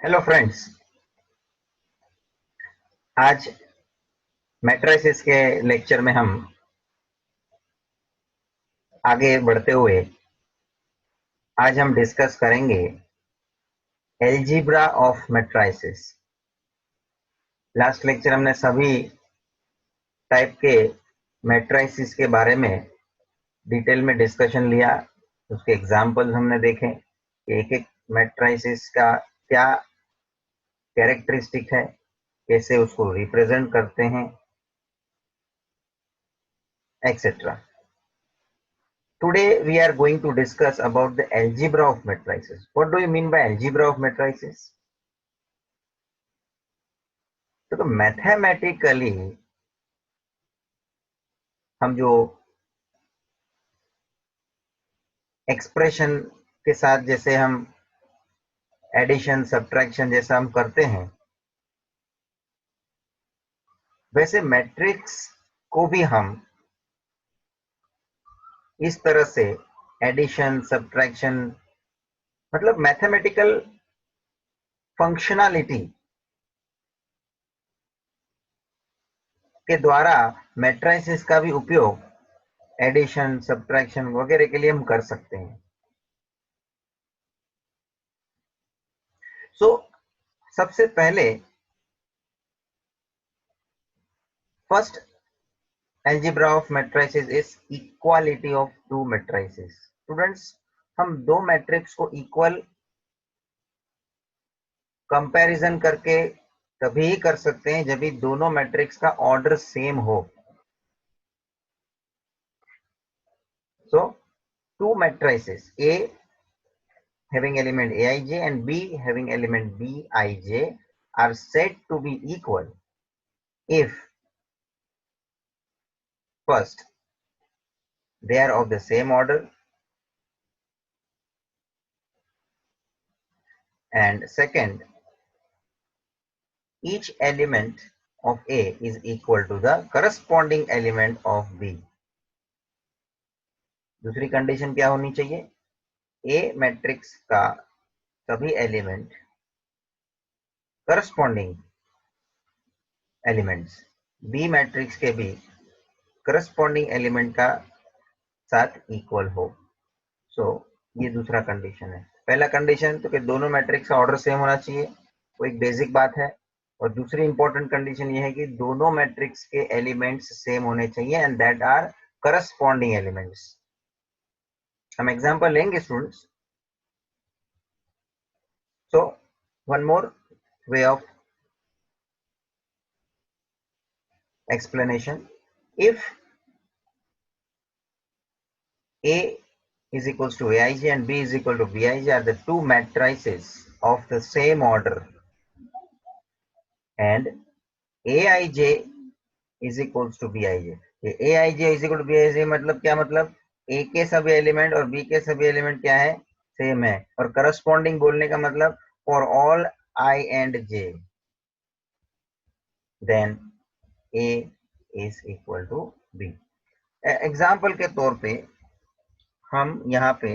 Hello friends. आज matrices के lecture में हम आगे बढ़ते हुए आज हम डिस्कस करेंगे एल्जीब्रा ऑफ मैट्रिसेस। लास्ट लेक्चर हमने सभी टाइप के मैट्रिसेस के बारे में डिटेल में डिस्कशन लिया, उसके एग्जांपल्स हमने देखे कि एक एक मैट्रिसेस का क्या कैरेक्टरिस्टिक है, कैसे उसको रिप्रेजेंट करते हैं, etcetera. Today we are going to discuss about the algebra of matrices. What do you mean by algebra of matrices? तो मैथमेटिकली हम जो एक्सप्रेशन के साथ जैसे हम एडिशन सब्ट्रैक्शन जैसा हम करते हैं, वैसे मैट्रिक्स को भी हम इस तरह से एडिशन सब्ट्रैक्शन मतलब मैथमेटिकल फंक्शनैलिटी के द्वारा मैट्रिसेस का भी उपयोग एडिशन सब्ट्रैक्शन वगैरह के लिए हम कर सकते हैं। सबसे पहले first algebra of matrices is equality of two matrices. Students, हम दो मैट्रिक्स को इक्वल कंपैरिजन करके तभी ही कर सकते हैं जब भी दोनों मैट्रिक्स का ऑर्डर सेम हो। सो two matrices A having element Aij and B having element Bij are said to be equal if first they are of the same order and second each element of A is equal to the corresponding element of B. दूसरी condition क्या होनी चाहिए? A matrix का सभी element corresponding elements B matrix के भी corresponding element का साथ इक्वल हो। ये दूसरा कंडीशन है। पहला कंडीशन तो कि दोनों मैट्रिक्स का ऑर्डर सेम होना चाहिए, वो एक बेसिक बात है। और दूसरी इंपॉर्टेंट कंडीशन ये है कि दोनों मैट्रिक्स के एलिमेंट्स सेम होने चाहिए and that are corresponding elements. हम एग्जांपल लेंगे students. So one more way of explanation: if A is equals to Aij and B is equal to Bij are the two matrices of the same order and Aij is equals to Bij. Aij is equal to Bij मतलब क्या? मतलब A के सभी element और B के सभी element क्या है? सेम है। और करस्पॉन्डिंग बोलने का मतलब for all I and J then A is equal to B। Example के तौर पे हम यहाँ पे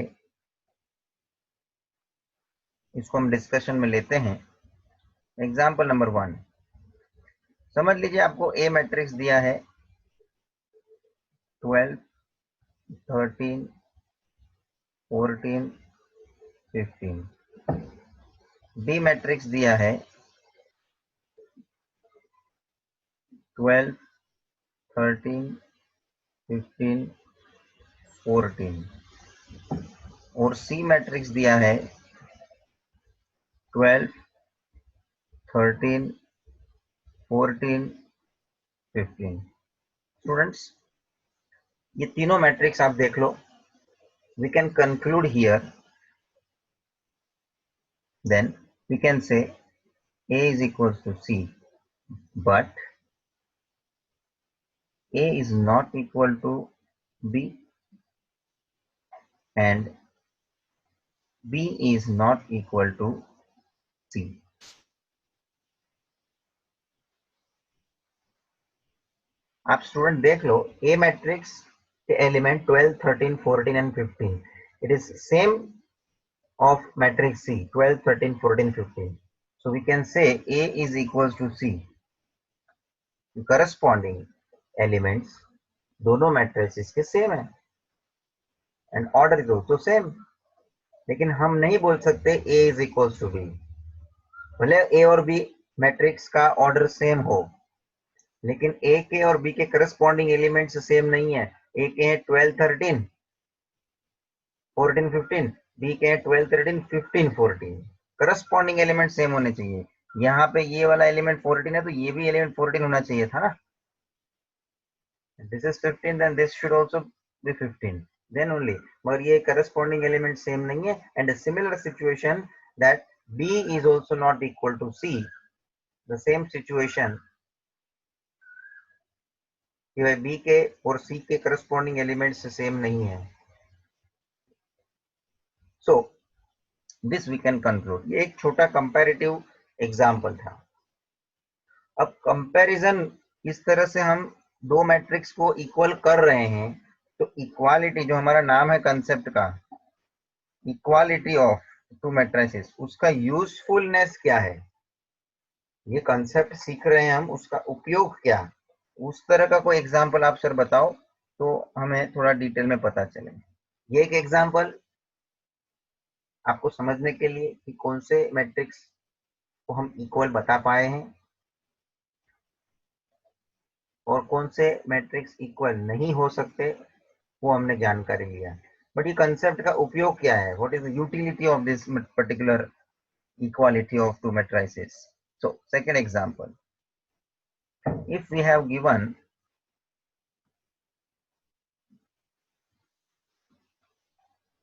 इसको हम डिस्कशन में लेते हैं। एग्जाम्पल नंबर 1, समझ लीजिए आपको ए मैट्रिक्स दिया है 12, 13, 14, 15। बी मैट्रिक्स दिया है 12, 13, 15, 14 और सी मैट्रिक्स दिया है 12, 13, 14, 15। स्टूडेंट्स, ये तीनों मैट्रिक्स आप देख लो। We can conclude here, then we can say A is equals to C, but A is not equal to B and B is not equal to C। आप स्टूडेंट देख लो, A matrix के element 12, 13, 14 and 15 it is same of matrix C 12, 13, 14, 15। So we can say A is equals to C. Corresponding elements दोनों matrices के same है and order is also same, लेकिन हम नहीं बोल सकते A is equals to B। भले A और B मैट्रिक्स का ऑर्डर सेम हो, लेकिन A के और B के करस्पॉन्डिंग एलिमेंट्स सेम नहीं है। A के हैं 12 13 14 15, B के हैं 12 13 15 14। करस्पॉन्डिंग एलिमेंट सेम होने चाहिए। यहाँ पे ये वाला एलिमेंट 14 है तो ये भी एलिमेंट 14 होना चाहिए था ना। This is 15, then this should also be 15, then only। मगर ये corresponding element same नहीं है। And a similar situation that B is also not equal to C, the same situation कि भाई B के और C के corresponding elements same नहीं है। So this we can conclude। ये एक छोटा comparative example था। अब कंपैरिजन इस तरह से हम दो मैट्रिक्स को इक्वल कर रहे हैं, तो इक्वालिटी जो हमारा नाम है कंसेप्ट का, इक्वालिटी ऑफ टू मैट्रिसेस, उसका यूजफुलनेस क्या है, ये कंसेप्ट सीख रहे हैं हम, उसका उपयोग क्या, उस तरह का कोई एग्जांपल आप सर बताओ तो हमें थोड़ा डिटेल में पता चले। ये एक एग्जांपल आपको समझने के लिए कि कौन से मैट्रिक्स को हम इक्वल बता पाए हैं और कौन से मैट्रिक्स इक्वल नहीं हो सकते, वो हमने जानकारी लिया। बट ये कंसेप्ट का उपयोग क्या है, what is the utility of this particular equality of two matrices? So second example, if we have given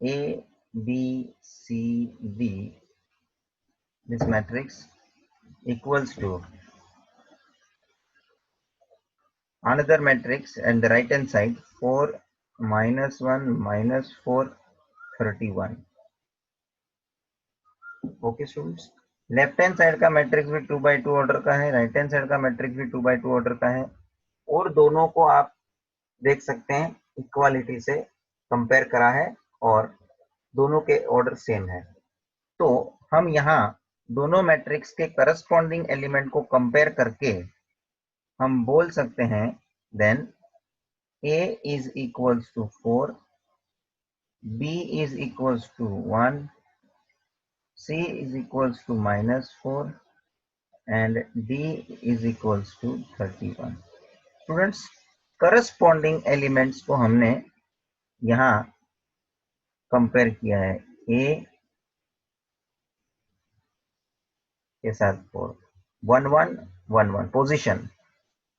A B C D, this matrix equals to another matrix and the right hand side 4 minus 1 minus 4 31। Okay students, left hand side का matrix भी 2x2 order का है, right hand side का matrix भी 2x2 order का है, और दोनों को आप देख सकते हैं इक्वालिटी से कंपेयर करा है और दोनों के ऑर्डर सेम है। तो हम यहाँ दोनों मैट्रिक्स के करस्पॉन्डिंग एलिमेंट को कंपेयर करके हम बोल सकते हैं then A is equals to 4, B is equals to 1, C is equals to minus 4 and D is equals to 31। Students, corresponding elements को हमने यहाँ कंपेयर किया है A के साथ 4 1 1 1 1, पोजिशन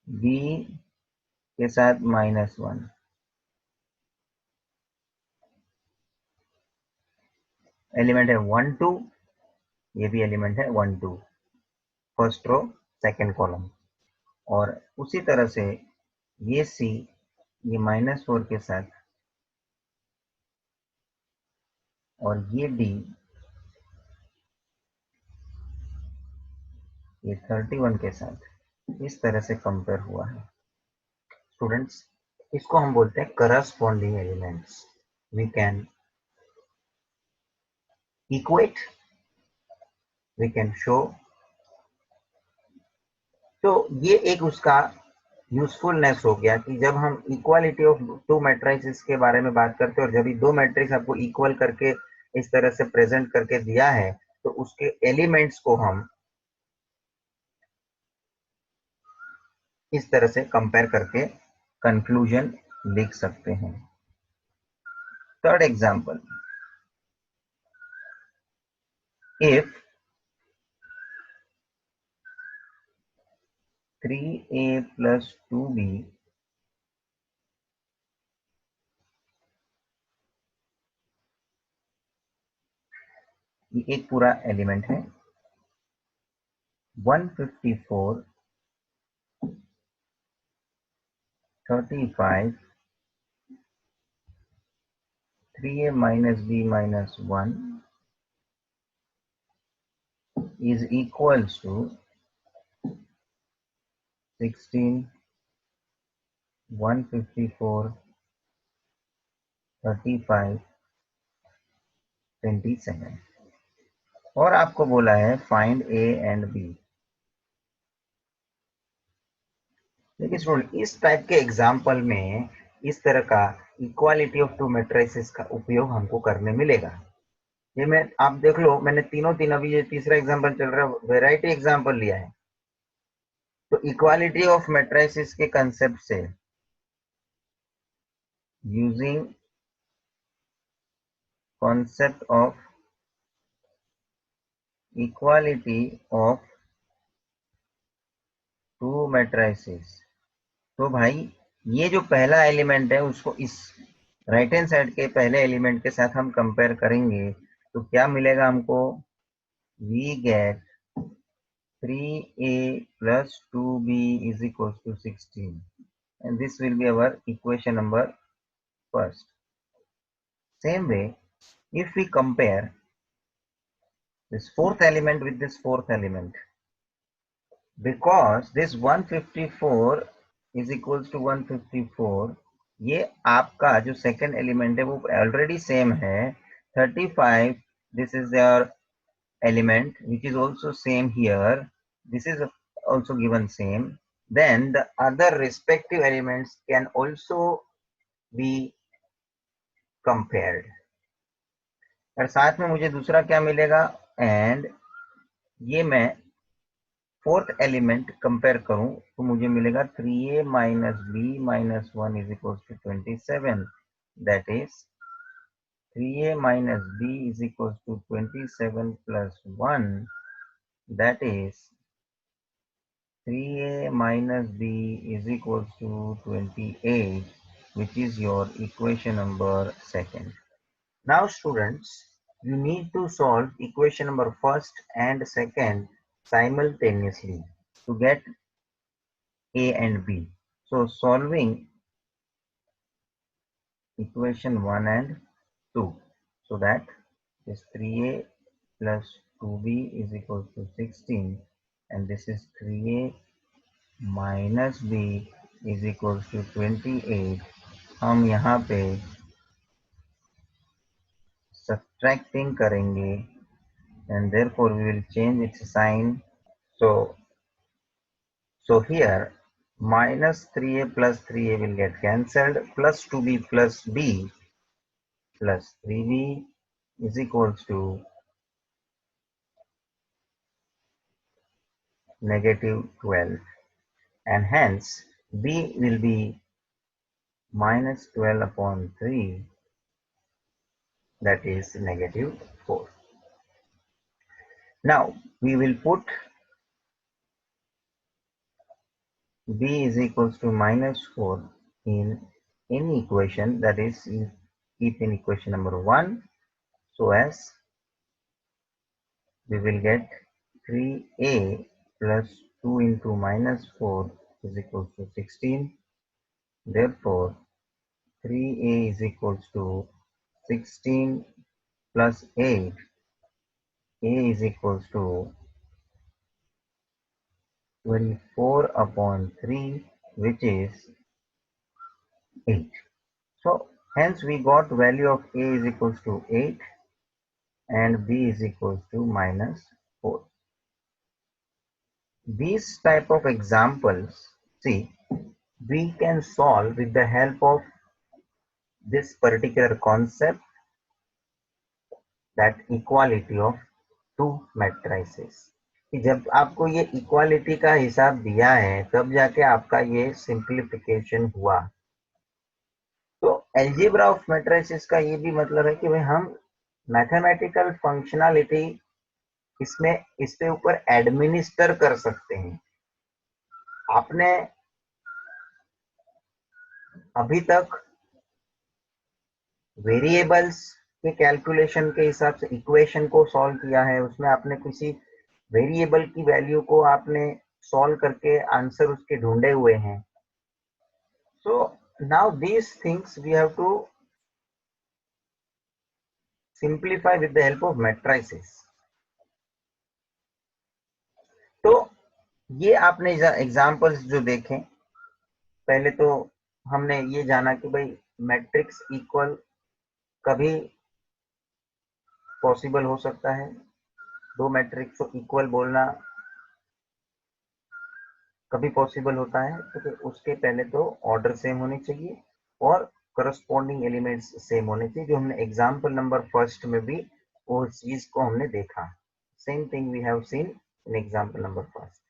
B के साथ -1, एलिमेंट है 1 2, ये भी एलिमेंट है 1 2, फर्स्ट रो सेकंड कॉलम। और उसी तरह से ये C ये -4 के साथ और ये D ये 31 के साथ इस तरह से कंपेयर हुआ है। स्टूडेंट्स, इसको हम बोलते हैं corresponding elements. We can equate, we can show. तो ये एक उसका यूजफुलनेस हो गया कि जब हम इक्वालिटी ऑफ टू मैट्रिसेस के बारे में बात करते हैं और जब ये दो मैट्रिक्स आपको इक्वल करके इस तरह से प्रेजेंट करके दिया है, तो उसके एलिमेंट्स को हम इस तरह से कंपेयर करके कंक्लूजन लिख सकते हैं। Third example, if 3a plus 2b ये एक पूरा एलिमेंट है, 154 35 3a minus b minus 1 is equals to 16 154 35 27। और आपको बोला है फाइंड ए एंड बी। देखिए स्टूडेंट, इस टाइप के एग्जाम्पल में इस तरह का इक्वालिटी ऑफ टू मैट्रिसेस का उपयोग हमको करने मिलेगा। ये मैं आप देख लो, मैंने तीन अभी ये तीसरा एग्जाम्पल चल रहा है, वेराइटी एग्जाम्पल लिया है। तो इक्वालिटी ऑफ मैट्रिसेस के कंसेप्ट से using concept of equality of to matrices, तो भाई ये जो पहला एलिमेंट है उसको इस राइट हैंड साइड के पहले एलिमेंट के साथ हम कंपेयर करेंगे तो क्या मिलेगा हमको? We get 3a plus 2b is equals to 16, and this will be our equation number first. Same way, if we compare this fourth element with this fourth element, because this 154 is equals to 154, ये आपका जो second element है वो already same है 35, this is their element which is also same here, this is also given same, then the other respective elements can also be compared। और साथ में मुझे दूसरा क्या मिलेगा, एंड ये मैं फोर्थ एलिमेंट कंपेयर करूं तो मुझे मिलेगा 3a minus B minus 1 is equal to 27, that is 3a minus b is equals to 27 plus 1, that is 3a minus b is equals to 28, which is your equation number second. Now students, you need to solve equation number first and second simultaneously to get a and b. So solving equation 1 and 2, so that is 3a plus 2b is equal to 16, and this is 3a minus b is equals to 28। हम यहाँ पे subtracting करेंगे and therefore we will change its sign. So here minus 3a plus 3a will get cancelled, plus 2b plus b plus 3b is equals to negative 12, and hence b will be minus 12 upon 3, that is negative 4. Now we will put b is equals to minus 4 in any equation, that is keep in equation number 1, so as we will get 3a plus 2 into minus 4 is equals to 16. Therefore 3a is equals to 16 plus 8, a is equals to 24 upon 3, which is 8. So hence we got value of a is equals to 8 and b is equals to minus 4. These type of examples, see, we can solve with the help of this particular concept, that equality of two matrices। कि जब आपको ये equality का हिसाब दिया है तब जाके आपका ये सिंप्लीफिकेशन हुआ। तो एल्जेब्रा ऑफ मैट्रिसेस का ये भी मतलब है कि भाई हम मैथमेटिकल फंक्शनैलिटी इसमें इसके ऊपर एडमिनिस्टर कर सकते हैं। आपने अभी तक वेरिएबल्स के कैलकुलेशन के हिसाब से इक्वेशन को सॉल्व किया है, उसमें आपने किसी वेरिएबल की वैल्यू को आपने सॉल्व करके आंसर उसके ढूंढे हुए हैं। So now these things we have to simplify with the help of matrices. तो ये आपने एग्जांपल्स जो देखें, पहले तो हमने ये जाना कि भाई मैट्रिक्स इक्वल कभी पॉसिबल हो सकता है, दो मैट्रिक्स को इक्वल बोलना कभी पॉसिबल होता है? तो फिर उसके पहले तो ऑर्डर सेम होनी चाहिए और करस्पॉन्डिंग एलिमेंट्स सेम होने चाहिए, जो हमने एग्जाम्पल नंबर फर्स्ट में भी वो चीज को हमने देखा। Same thing we have seen in example number first.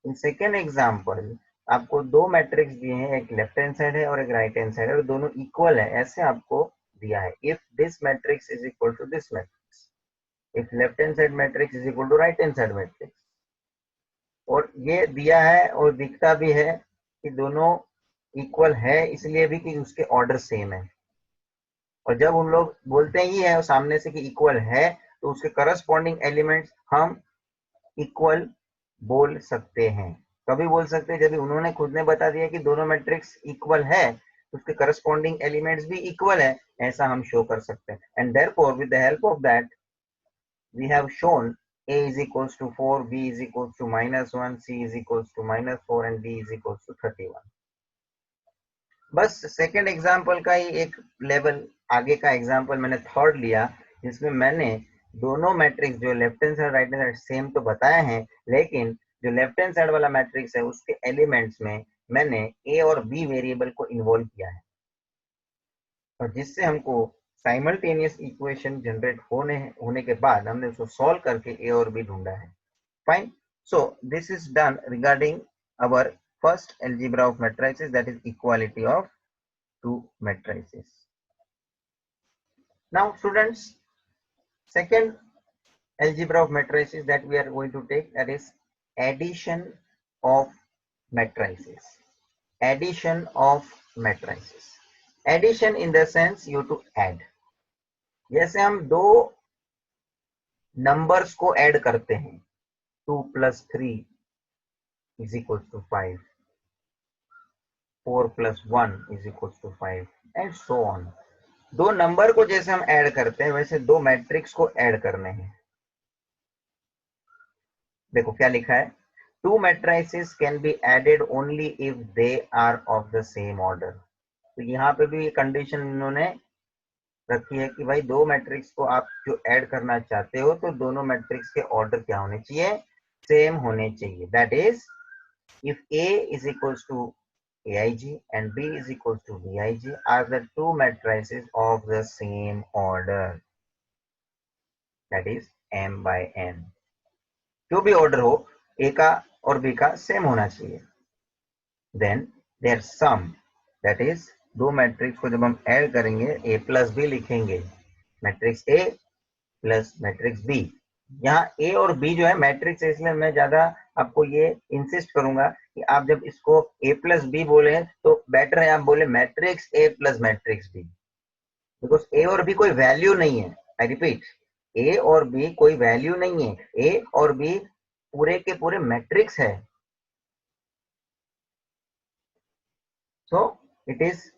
In second example आपको दो मैट्रिक्स दिए हैं, एक लेफ्ट हैंड साइड है और एक राइट हैंड साइड है, और दोनों इक्वल है ऐसे आपको दिया है। If this matrix is equal to this matrix, if left hand side matrix is equal to right hand side matrix, और ये दिया है और दिखता भी है कि दोनों इक्वल है, इसलिए भी कि उसके ऑर्डर सेम है। और जब हम लोग बोलते ही है सामने से कि इक्वल है, तो उसके करस्पॉन्डिंग एलिमेंट्स हम इक्वल बोल सकते हैं। कभी बोल सकते हैं जब उन्होंने खुद ने बता दिया कि दोनों मैट्रिक्स इक्वल है, तो उसके करस्पॉन्डिंग एलिमेंट्स भी इक्वल है, ऐसा हम शो कर सकते हैं। And therefore with the help of that we have shown a is equals to 4, b is equals to -1, c is equals to -4 and d is equals to 31। बस second example का ही एक level आगे का example मैंने third लिया, जिसमें मैंने दोनों मैट्रिक्स जो left hand side right hand side same तो बताए हैं, लेकिन जो लेफ्ट हैंड साइड वाला मैट्रिक्स है उसके एलिमेंट्स में मैंने ए और बी वेरिएबल को इन्वॉल्व किया है, और जिससे हमको साइमल्टेनियस इक्वेशन जनरेट होने के बाद हमने उसको सॉल्व करके ए और बी ढूंढा है। Fine. So this is done regarding our first algebra of matrices, that is equality of two matrices. Now students, second algebra of matrices that we are going to take, that is addition of matrices. Addition of matrices. Addition in the sense you to add. जैसे हम दो numbers को add करते हैं, 2 + 3 is equals to 5, 4 + 1 is equals to 5 and so on। दो number को जैसे हम ऐड करते हैं, वैसे दो मैट्रिक्स को ऐड करने हैं। देखो क्या लिखा है, two matrices can be added only if they are of the same order. तो यहाँ पे भी कंडीशन इन्होंने रखी है कि भाई दो मैट्रिक्स को आप जो ऐड करना चाहते हो, तो दोनों मैट्रिक्स के ऑर्डर क्या होने चाहिए, सेम होने चाहिए। That is if A is equals to AIG and B is equals to BIG are the two matrices of the same order, that is M by N। जो भी ऑर्डर हो, A का और B का same होना चाहिए। Then their sum, that is दो matrix को जब हम ऐड करेंगे, A + B लिखेंगे, matrix A plus matrix B। यहाँ ए और बी जो है मैट्रिक्स है, इसलिए मैं ज्यादा आपको ये इंसिस्ट करूंगा कि आप जब इसको a + b बोले तो बेटर है आप बोले matrix a + matrix b, because A और बी कोई वैल्यू नहीं है। आई रिपीट, ए और बी कोई वैल्यू नहीं है, ए और बी पूरे के पूरे मैट्रिक्स है। So it is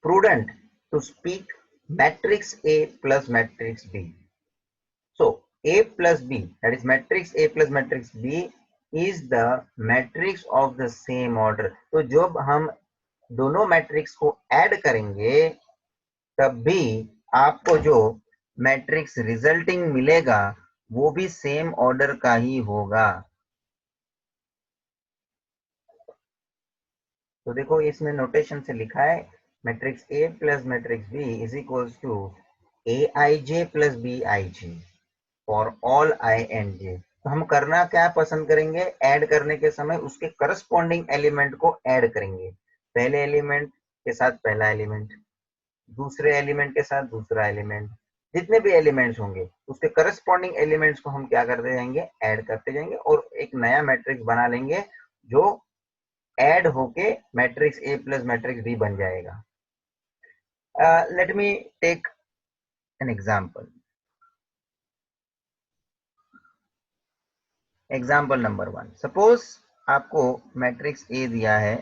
prudent to speak matrix A plus matrix B. So A plus B, that is matrix A plus matrix B is the matrix of the same order। तो जब हम दोनों matrix को add करेंगे, तब भी आपको जो मैट्रिक्स रिजल्टिंग मिलेगा वो भी सेम ऑर्डर का ही होगा। तो देखो इसमें नोटेशन से लिखा है, matrix A plus matrix B is equals to AIJ + BIJ for all I and J। तो हम करना क्या पसंद करेंगे, ऐड करने के समय उसके करस्पॉन्डिंग एलिमेंट को ऐड करेंगे। पहले एलिमेंट के साथ पहला एलिमेंट, दूसरे एलिमेंट के साथ दूसरा एलिमेंट, जितने भी एलिमेंट्स होंगे उसके करस्पॉन्डिंग एलिमेंट्स को हम क्या करते जाएंगे, ऐड करते जाएंगे, और एक नया मैट्रिक्स बना लेंगे जो ऐड होके मैट्रिक्स A + मैट्रिक्स B बन जाएगा। Let me take an example. Example number 1, suppose आपको मैट्रिक्स A दिया है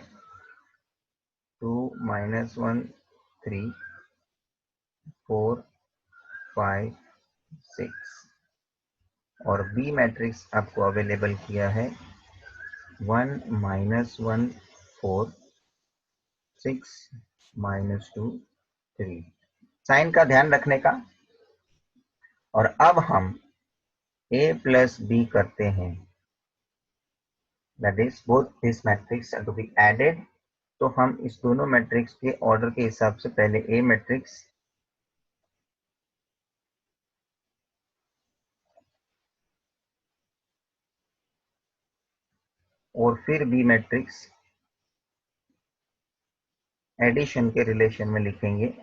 2 - 1 3 4 5 6, और B मैट्रिक्स आपको अवेलेबल किया है 1 - 1 4 6 - 2 3। साइन का ध्यान रखने का। और अब हम ए प्लस बी करते हैं, that is both this matrix are to be added, तो हम इस दोनों मैट्रिक्स के ऑर्डर के हिसाब से पहले ए मैट्रिक्स और फिर बी मैट्रिक्स एडिशन के रिलेशन में लिखेंगे।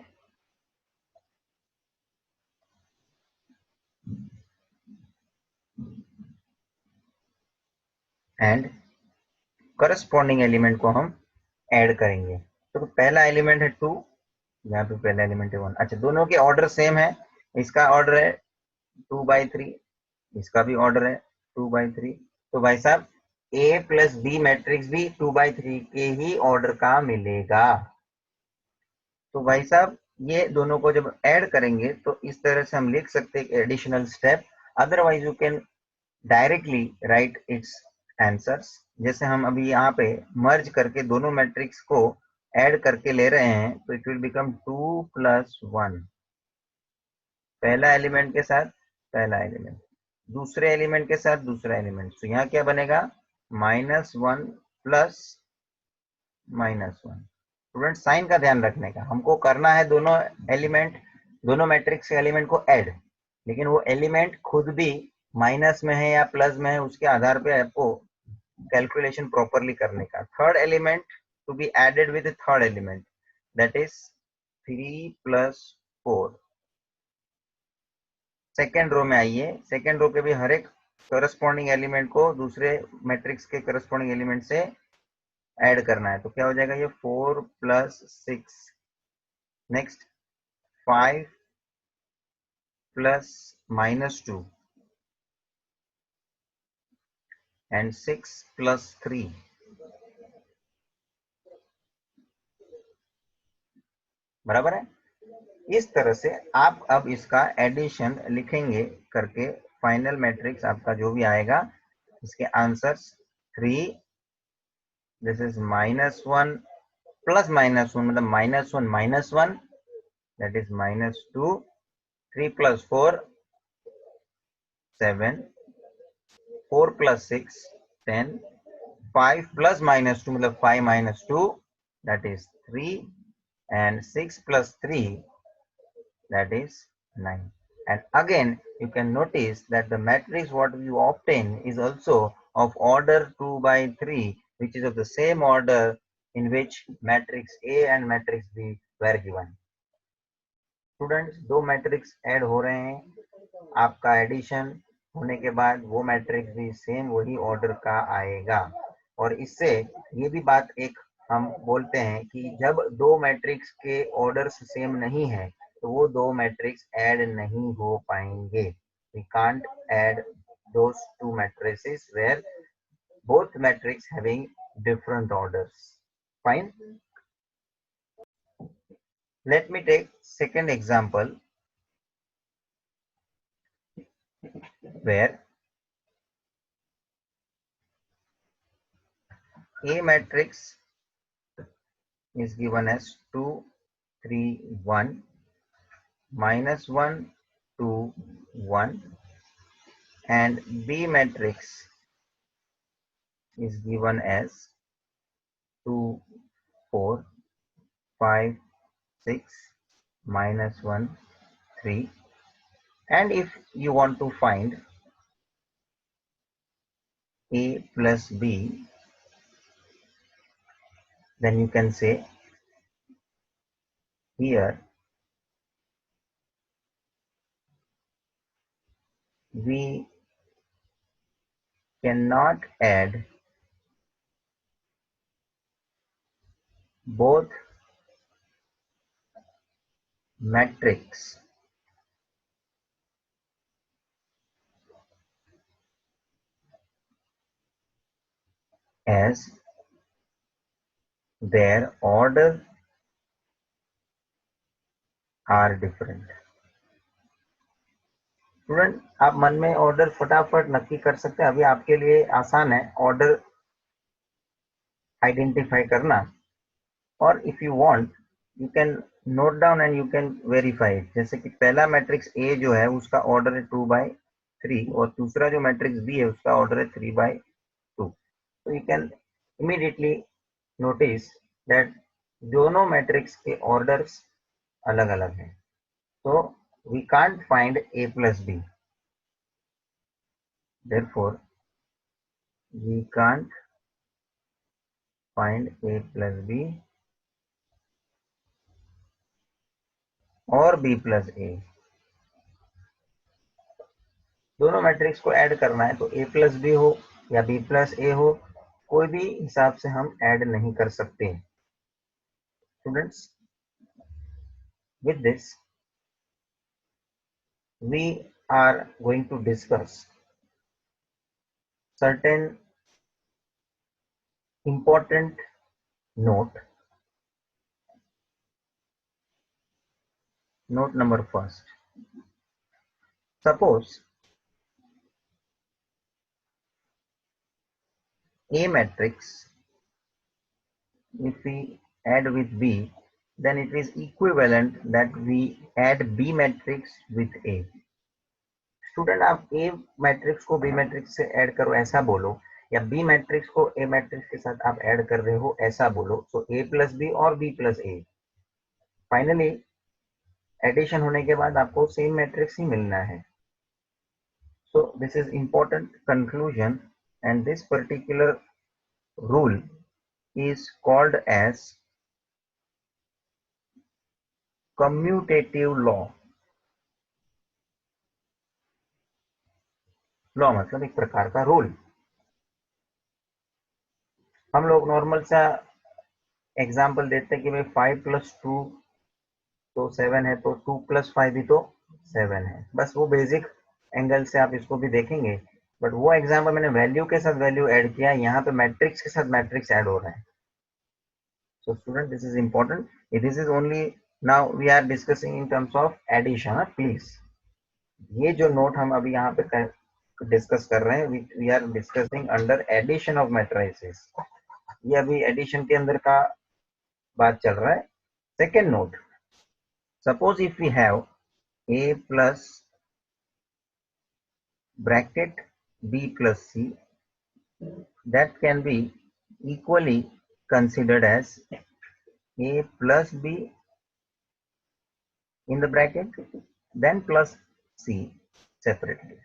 एंड करस्पॉन्डिंग एलिमेंट को हम ऐड करेंगे। तो पहला एलिमेंट है 2, यहाँ पे पहला एलिमेंट है 1। अच्छा, दोनों के ऑर्डर सेम है, इसका ऑर्डर है 2/3, इसका भी ऑर्डर है 2/3। तो भाई साहब ए प्लस बी मैट्रिक्स भी 2/3 के ही ऑर्डर का मिलेगा। तो भाई साहब ये दोनों को जब ऐड करेंगे तो इस तरह से हम लिख सकते हैं additional step, otherwise you can directly right it's answers. जैसे हम अभी यहाँ पे मर्ज करके दोनों मैट्रिक्स को ऐड करके ले रहे हैं, तो इट विल बिकम 2+1, पहला एलिमेंट के साथ पहला एलिमेंट, दूसरे एलिमेंट के साथ दूसरा एलिमेंट। तो यहाँ क्या बनेगा, -1 प्लस -1। स्टूडेंट साइन का ध्यान रखने का, हमको करना है दोनों एलिमेंट, दोनों मैट्रिक्स के एलिमेंट को ऐड, लेकिन वो एलिमेंट खुद भी माइनस में है या प्लस में है, उसके आधार पे आपको कैलकुलेशन प्रॉपरली करने का। Third element to be added with third element, that is 3+4। Second row में आइए, सेकेंड रो के भी हर एक करस्पॉन्डिंग एलिमेंट को दूसरे मैट्रिक्स के करस्पॉन्डिंग एलिमेंट से ऐड करना है। तो क्या हो जाएगा, ये 4+6, नेक्स्ट 5 प्लस -2 एंड 6+3, बराबर है। इस तरह से आप अब इसका एडिशन लिखेंगे करके, फाइनल मैट्रिक्स आपका जो भी आएगा, इसके आंसर्स 3, दिस इज -1 प्लस -1 मतलब -1 -1, दैट इज -2, 3 + 4 7, 4 + 6 10, 5 plus -2 मतलब 5 - 2, that is 3, and 6 + 3, that is 9. And again you can notice that the matrix what you obtain is also of order 2/3, which is of the same order in which matrix A and matrix B were given. Students दो matrix add हो रहे हैं, आपका addition होने के बाद वो matrix भी सेम वही ऑर्डर का आएगा। और इससे ये भी बात एक हम बोलते हैं कि जब दो मैट्रिक्स के ऑर्डर्स सेम नहीं है तो वो दो मैट्रिक्स ऐड नहीं हो पाएंगे। We can't add those two matrices where both matrix having different orders. Fine. Let me take second example where A matrix is given as 2 3 1, -1 2 1, and B matrix is given as 2 4 5 6, -1 3. And if you want to find A plus B, then you can say here we cannot add both matrix as their order are different. Student आप मन में order फटाफट नक्की कर सकते हैं, अभी आपके लिए आसान है ऑर्डर आइडेंटिफाई करना। और if you want you can note down and you can verify. जैसे कि पहला मैट्रिक्स ए जो है उसका ऑर्डर है 2/3, 3 और दूसरा जो मैट्रिक्स बी है उसका ऑर्डर है 3/2। तो you can immediately notice that दोनों मैट्रिक्स के ऑर्डर्स अलग अलग हैं। तो we can't find a plus b, therefore we can't find a plus b और b plus a। दोनों मैट्रिक्स को ऐड करना है तो a plus b हो या b plus a हो, कोई भी हिसाब से हम ऐड नहीं कर सकते। Students, with this we are going to discuss certain important note number first. Suppose A matrix, if we add with B, then it is equivalent that we add B matrix with A. Student, आप A matrix को B matrix से add करो ऐसा बोलो, या B matrix को A matrix के साथ आप ऐड कर रहे हो ऐसा बोलो, तो A plus B और B plus A, finally addition होने के बाद आपको सेम मैट्रिक्स ही मिलना है। So this is important conclusion, and this particular rule is called as commutative law। Law मतलब एक प्रकार का रूल। हम लोग नॉर्मल सा एग्जांपल देते हैं कि भाई 5 + 2 तो 7 है, तो 2 + 5 भी तो 7 है। बस वो बेसिक एंगल से आप इसको भी देखेंगे, बट वो एग्जांपल मैंने वैल्यू के साथ वैल्यू ऐड किया, यहाँ पे मैट्रिक्स के साथ मैट्रिक्स ऐड हो रहा है। So student, this is important. This is only now we are discussing in terms of addition, please। ये जो नोट हम अभी यहाँ पे डिस्कस कर रहे हैं, we are discussing under addition of matrices. ये अभी एडिशन के अंदर का बात चल रहा है। Second note, suppose if we have a plus bracket b plus c, that can be equally considered as a plus b in the bracket then plus c separately।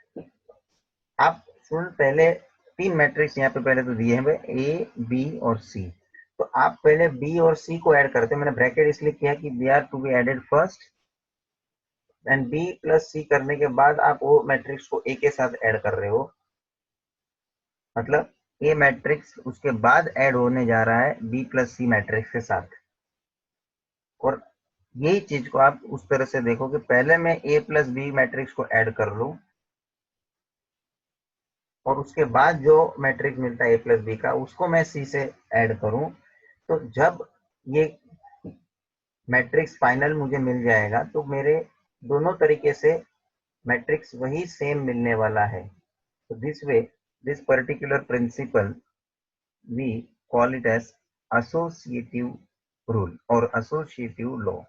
आप सुन, पहले तीन मैट्रिक्स यहाँ पे पहले तो दिए हैं ए बी और सी, तो आप पहले बी और सी को ऐड करते हैं। मैंने ब्रैकेट इसलिए किया कि they are to be added first, and B plus C करने के बाद आप वो मैट्रिक्स को ए के साथ ऐड कर रहे हो, मतलब ए मैट्रिक्स उसके बाद ऐड होने जा रहा है बी प्लस सी मैट्रिक्स के साथ। और यही चीज को आप उस तरह से देखो कि पहले मैं ए प्लस बी मैट्रिक्स को ऐड कर लूं और उसके बाद जो मैट्रिक्स मिलता है ए प्लस बी का उसको मैं सी से ऐड करूं, तो जब ये मैट्रिक्स फाइनल मुझे मिल जाएगा तो मेरे दोनों तरीके से मैट्रिक्स वही सेम मिलने वाला है। तो this way, this particular principle we call it as associative rule or associative law।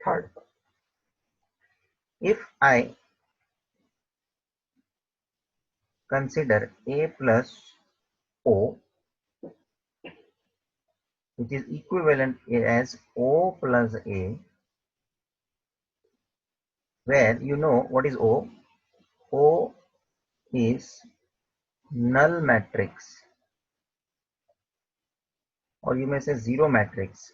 Third, if I consider a plus o, which is equivalent as o plus a, where you know what is o? O is null matrix, और you may say zero matrix।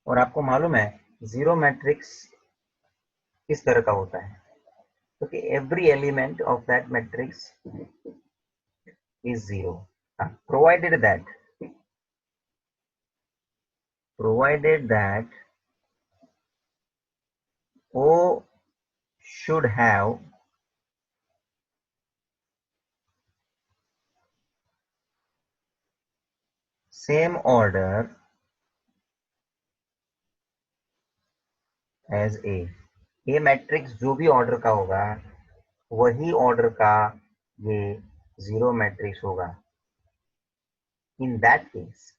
और आपको मालूम है zero matrix किस तरह का होता है, तो कि every element of that matrix is zero, provided that O should have same order as A। A matrix जो भी ऑर्डर का होगा वही ऑर्डर का ये जीरो मैट्रिक्स होगा। In that case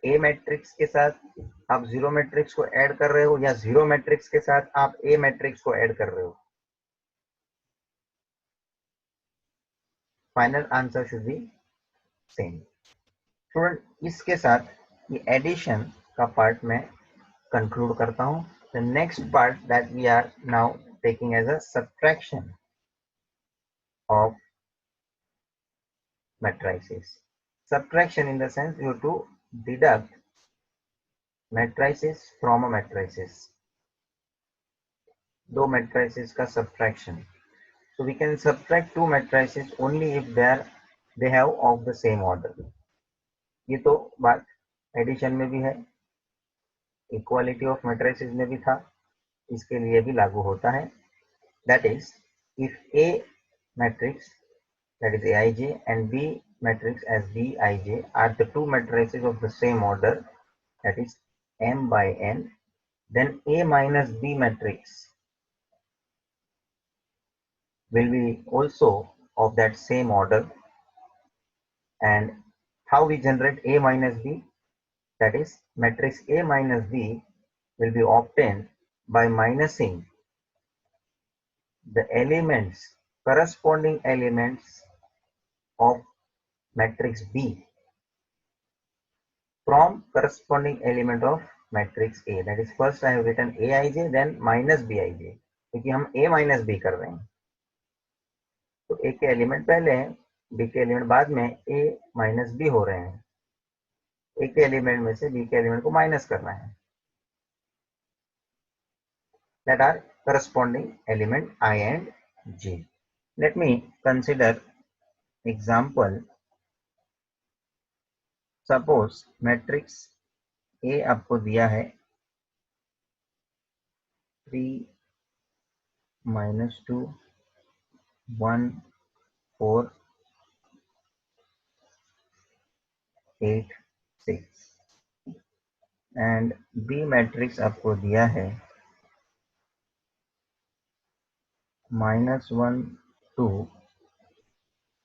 A matrix के साथ आप जीरो मैट्रिक्स को ऐड कर रहे हो या जीरो मैट्रिक्स के साथ आप ए मैट्रिक्स को ऐड कर रहे हो, final answer should be same. Student, इसके साथ ये एडिशन का पार्ट मैं कंक्लूड करता हूं। The next part that we are now taking as a subtraction of matrices. Subtraction in the sense you have to deduct matrices from a matrices. दो matrices का subtraction. So we can subtract two matrices only if they have of the same order. ये तो बात addition में भी है, equality of matrices में भी था, इसके लिए भी लागू होता है। That is, if A matrix, that is Aij, and B matrix as Bij are the two matrices of the same order, that is M by N, then A minus B matrix will be also of that same order. And how we generate A minus B? That is, matrix A minus B will be obtained by minusing the elements, corresponding elements of matrix B from corresponding element of matrix A. That is, first I have written Aij, then minus Bij, क्योंकि हम A minus B कर रहे हैं, तो A के element पहले हैं, B के एलिमेंट बाद में, A minus B हो रहे हैं, A के एलिमेंट में से B के एलिमेंट को माइनस करना है। That are corresponding element I and J. Let me consider example. Suppose matrix A आपको दिया है 3 -2 1 4 8 6 and B matrix आपको दिया है -1 2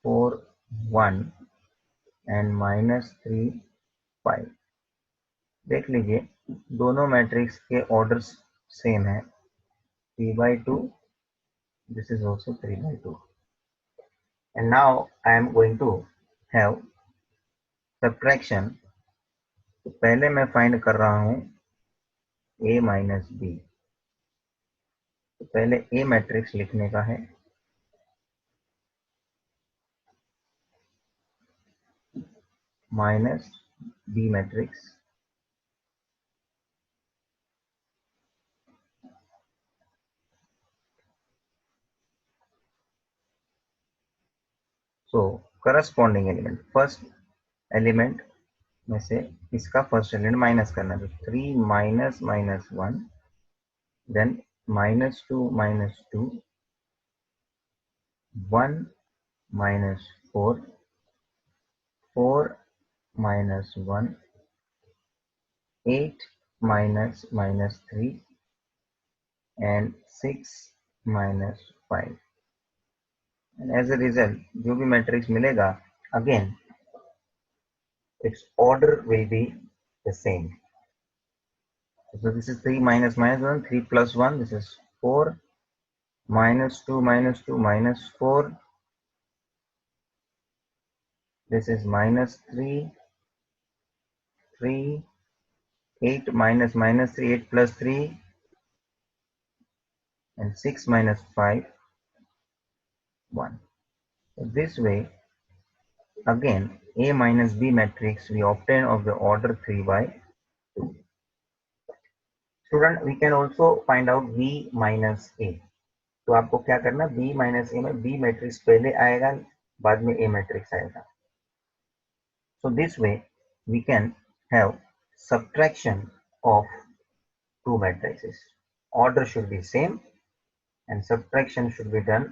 4 1 and -3 5। देख लीजिए दोनों मैट्रिक्स के ऑर्डर्स सेम है, 3/2, this is also 3/2, and now I am going to have subtraction। तो पहले मैं फाइंड कर रहा हूं A minus B, तो पहले A मैट्रिक्स लिखने का है, माइनस B मैट्रिक्स, सो करस्पॉन्डिंग एलिमेंट, फर्स्ट एलिमेंट में से इसका फर्स्ट एलिमेंट माइनस करना है, तो 3 minus -1, then -2 -2 1 -4 4 -1 8 -3 and 6 -5, and as a result जो भी मैट्रिक्स मिलेगा again its order will be the same. So this is 3 minus -1, 3 plus 1, this is 4, -2 -2 -4, this is -3 3 8 -3 8 plus 3 and 6 -5 1. So this way again A minus B matrix we obtain of the order 3/2. Student, we can also find out B minus A. तो आपको क्या करना, B minus A में B matrix पहले आएगा, बाद में A matrix आएगा। So this way we can have subtraction of two matrices. Order should be same and subtraction should be done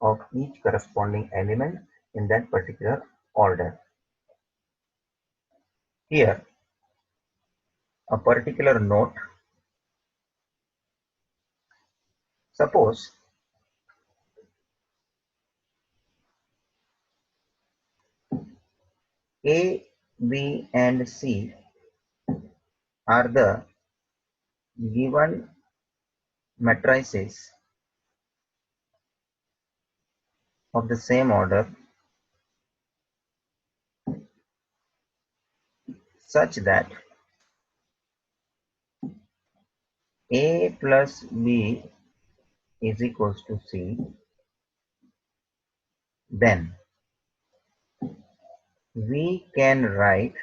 of each corresponding element in that particular order. Here a particular note. Suppose A, B and C are the given matrices of the same order such that A plus B is equals to C, then we can write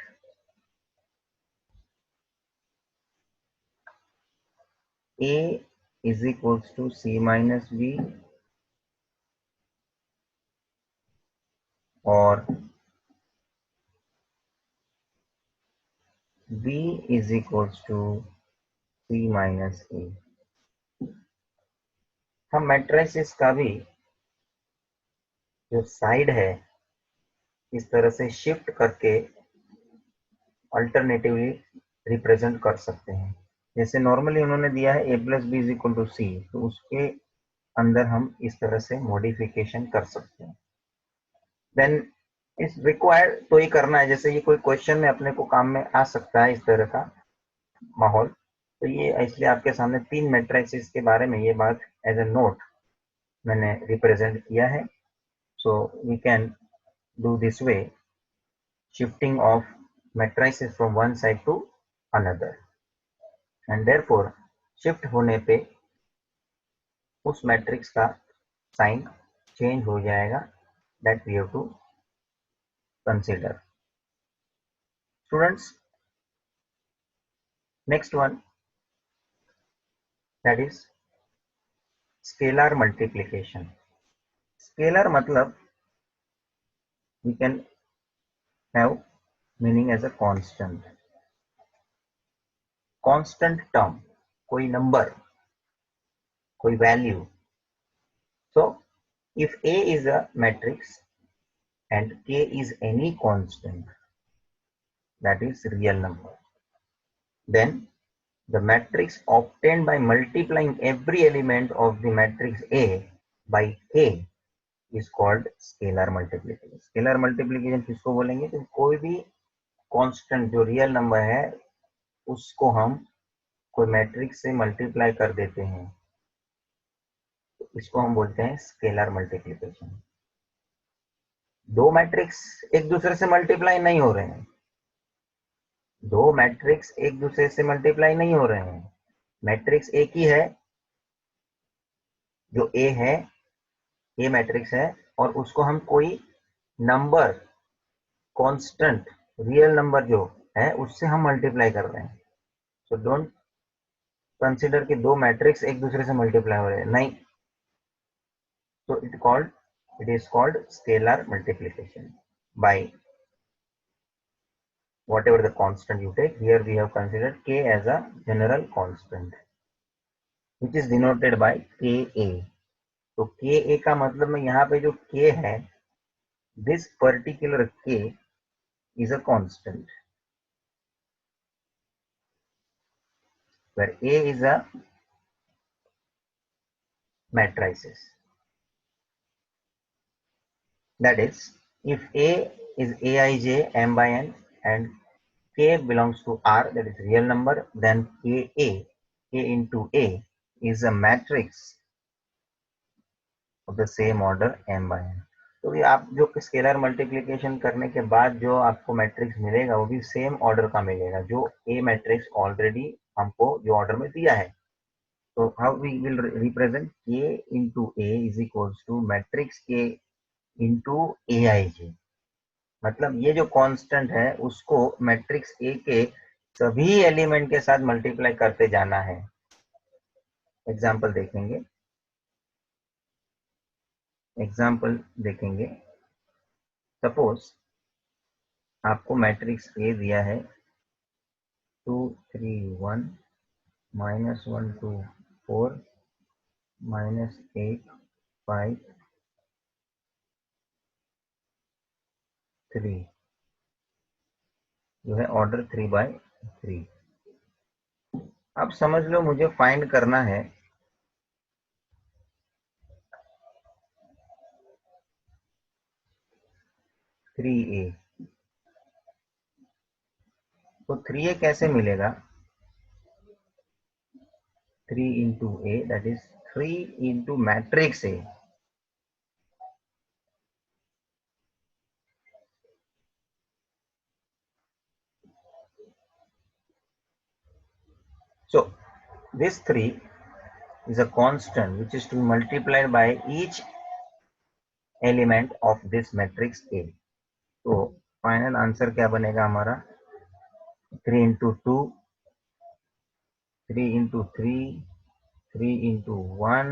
A is equals to C minus B, or B is equals to C minus A. हम matrices का भी जो side है इस तरह से shift करके alternatively represent कर सकते हैं। जैसे नॉर्मली उन्होंने दिया है a plus B is equal to C, तो उसके अंदर हम इस तरह से मॉडिफिकेशन कर सकते हैं। देन इस रिक्वायर्ड तो ही करना है, जैसे ये कोई क्वेश्चन में अपने को काम में आ सकता है इस तरह का माहौल, तो ये इसलिए आपके सामने 3 मैट्रिसेस के बारे में ये बात एज ए नोट मैंने रिप्रेजेंट किया है। So we can do this way, shifting of matrices from one side to another, and therefore shift होने पे उस मैट्रिक्स का साइन चेंज हो जाएगा, that we have to consider. Students, next one, that is scalar multiplication. Scalar मतलब we can have meaning as a constant term, कोई number, कोई value. So if A is a matrix and K is any constant, that is real number, then the matrix obtained by multiplying every element of the matrix A by K is called scalar multiplication. Scalar multiplication किसको बोलेंगे? तो कोई भी constant जो real number है उसको हम कोई मैट्रिक्स से मल्टीप्लाई कर देते हैं, तो इसको हम बोलते हैं स्केलर मल्टीप्लिकेशन। दो मैट्रिक्स एक दूसरे से मल्टीप्लाई नहीं हो रहे हैं, दो मैट्रिक्स एक दूसरे से मल्टीप्लाई नहीं हो रहे हैं, मैट्रिक्स एक ही है जो ए है, ए मैट्रिक्स है, और उसको हम कोई नंबर कांस्टेंट रियल नंबर जो है उससे हम मल्टीप्लाई कर रहे हैं। सो डोंट कंसीडर कि दो मैट्रिक्स एक दूसरे से मल्टीप्लाई हो रहे हैं, नहीं। So it is called scalar multiplication by whatever the constant you take. Here we have considered k as a general constant which is denoted by ka. तो ka का मतलब में यहाँ पे जो k है, this particular k is a constant where A is a matrices. That is, if A is Aij m by n and k belongs to R, that is real number, then k into A is a matrix of the same order m by n. तो ये आप जो scalar multiplication करने के बाद जो आपको matrix मिलेगा वो भी सेम ऑर्डर का मिलेगा जो ए मैट्रिक्स ऑलरेडी हमको जो ऑर्डर में दिया है। So how we will represent k into A is equals to matrix k into Aij. मतलब ये जो कांस्टेंट है उसको मैट्रिक्स A के सभी एलिमेंट के साथ मल्टीप्लाई करते जाना है। एग्जाम्पल देखेंगे। सपोज आपको मैट्रिक्स A दिया है 2 3 1 -1 2 4 -8 5 3, जो है ऑर्डर 3/3। अब समझ लो मुझे फाइंड करना है 3a। तो 3a कैसे मिलेगा? 3 into A, that is 3 into matrix A. So this 3 is a constant which is to be multiplied by each element of this matrix A. तो फाइनल आंसर क्या बनेगा हमारा 3 into 2, 3 into 3, 3 into 1,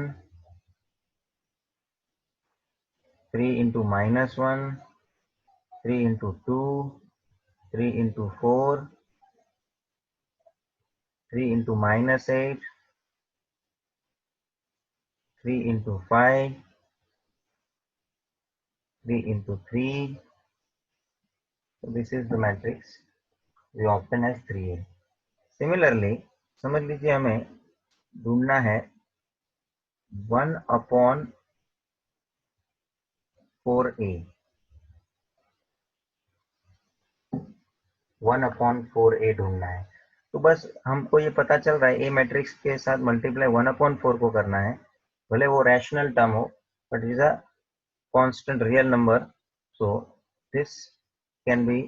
3 into -1, 3 into 2, 3 into 4, 3 into -8, 3 into 5, 3 into 3. So this is the matrix we obtain as 3A. Similarly, समझ लीजिए हमें ढूंढना है 1/4A, 1/4A ढूंढना है। तो बस हमको ये पता चल रहा है ए मैट्रिक्स के साथ मल्टीप्लाई 1/4 को करना है, भले वो रैशनल टर्म हो, but is a constant real number, so this can be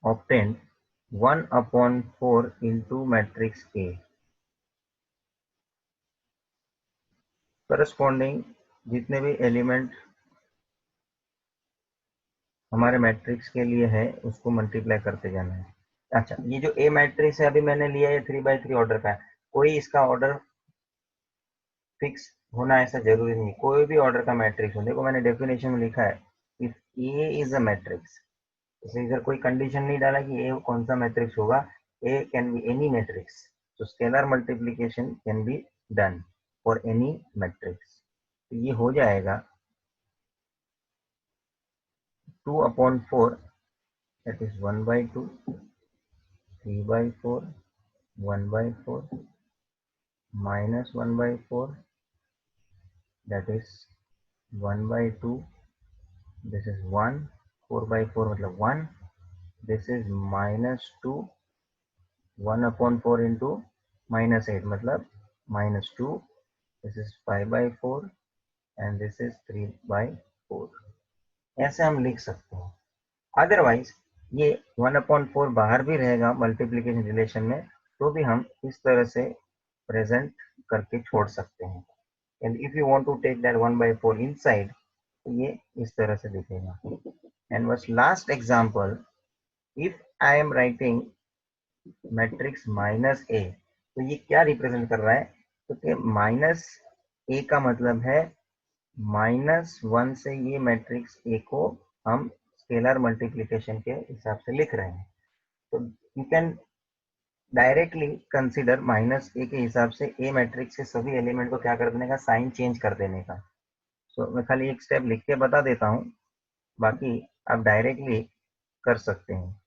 obtained 1/4 into matrix A. Corresponding जितने भी एलिमेंट हमारे मैट्रिक्स के लिए है उसको मल्टीप्लाई करते जाना है। अच्छा, ये जो ए मैट्रिक्स है अभी मैंने लिया है 3/3 ऑर्डर का है, कोई इसका ऑर्डर फिक्स होना ऐसा जरूरी नहीं, कोई भी ऑर्डर का मैट्रिक्स हो। देखो मैंने डेफिनेशन में लिखा है if A is a matrix, इसलिए इधर कोई कंडीशन नहीं डाला कि ए कौन सा मैट्रिक्स होगा, ए कैन बी एनी मैट्रिक्स, तो scalar multiplication can be done for any matrix. तो ये हो जाएगा 2/4, that is 1/2, 3/4, 1/4, -1/4, that is 1/2, this is 1, 4/4 मतलब 1, this is -2, 1/4 into -8 मतलब -2, this is 5/4 and this is 3/4। ऐसे हम लिख सकते हैं। अदरवाइज ये 1/4 बाहर भी रहेगा मल्टीप्लिकेशन रिलेशन में, तो भी हम इस तरह से प्रेजेंट करके छोड़ सकते हैं। And if you want to take that 1/4 inside, तो ये इस तरह से दिखेगा। एंड बस last example, if I am writing matrix -A, तो ये क्या रिप्रेजेंट कर रहा है, तो कि -A का मतलब है -1 से ये मैट्रिक्स A को हम स्केलर मल्टीप्लिकेशन के हिसाब से लिख रहे हैं। तो you can directly consider -A के हिसाब से ए मैट्रिक्स के सभी एलिमेंट को क्या कर देने का, साइन चेंज कर देने का। सो मैं खाली एक स्टेप लिख के बता देता हूँ, बाकी आप डायरेक्टली कर सकते हैं।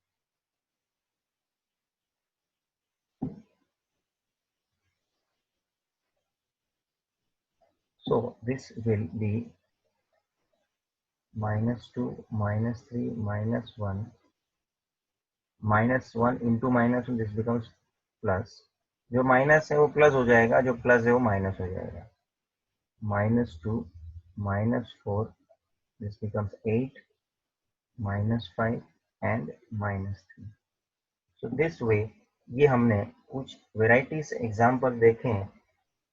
So this will be -2, -3, -1, -1 into -1, this becomes plus, जो माइनस है वो प्लस हो जाएगा, जो प्लस है वो माइनस हो जाएगा, -2, -4, this becomes 8, -5 and -3। So this way ये हमने कुछ वेराइटीज एग्जाम्पल देखे हैं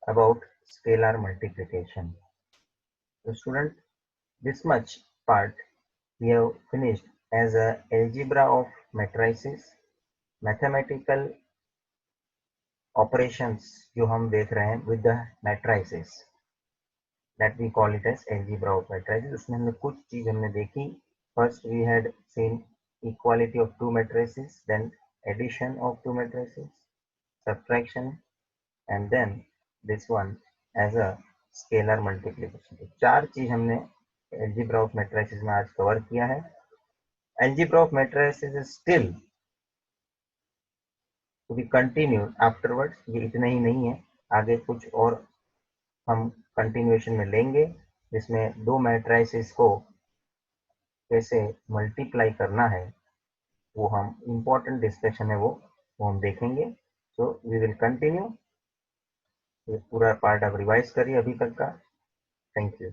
अबाउट स्केलर मल्टीप्लिकेशन। तो student, this much part we have finished as a algebra of matrices, mathematical operations जो हम देख रहे हैं with the matrices, that we call it as algebra of matrices। उसमें हमने कुछ चीज हमने देखी। First we had seen equality of two matrices, then addition of two matrices, subtraction, and then this one as a scalar multiplication। तो चार चीज हमने algebra of matrices में आज कवर किया है। Algebra of matrices is still to be continued afterwards। ये इतना ही नहीं है, आगे कुछ और हम कंटिन्यूएशन में लेंगे, जिसमें दो मैट्रिसेस को कैसे मल्टीप्लाई करना है वो हम इम्पोर्टेंट डिस्कशन है वो हम देखेंगे। So we will continue. ये पूरा पार्ट आप रिवाइज करिए अभी तक का। Thank you.